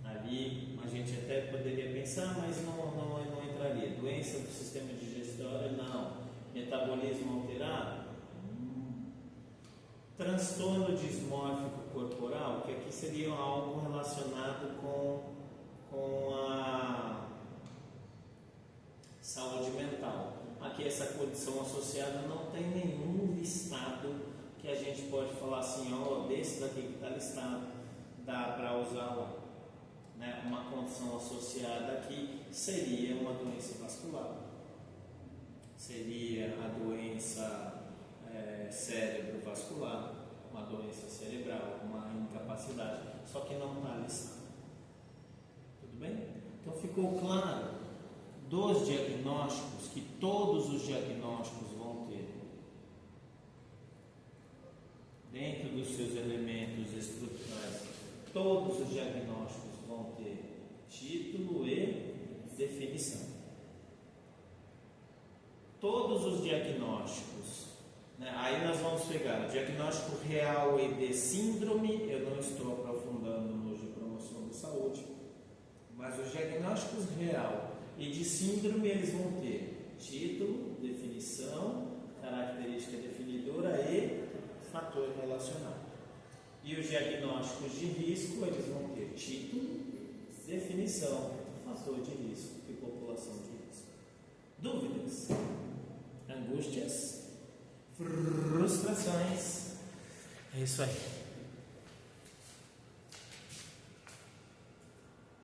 Ali a gente até poderia pensar, mas não entraria. Doença do sistema digestório, não. Metabolismo alterado. Transtorno dismórfico corporal, que aqui seria algo relacionado com com a saúde mental. Aqui essa condição associada não tem nenhum listado que a gente pode falar assim, ó, desse daqui que está listado, dá para usar lá. Né? Uma condição associada aqui seria uma doença vascular, seria a doença cerebrovascular, uma doença cerebral, uma incapacidade, só que não está listado. Tudo bem? Então ficou claro dos diagnósticos que todos os diagnósticos vão ter dentro dos seus elementos estruturais, todos os diagnósticos vão ter título e definição. Todos os diagnósticos, né? Aí nós vamos pegar o diagnóstico real e de síndrome, eu não estou aprofundando no de promoção da saúde, mas os diagnósticos real e de síndrome eles vão ter título, definição, característica definidora e fator relacionado. E os diagnósticos de risco eles vão ter título, definição, fator de risco e população de risco. Dúvidas? Angústias? Frustrações? É isso aí.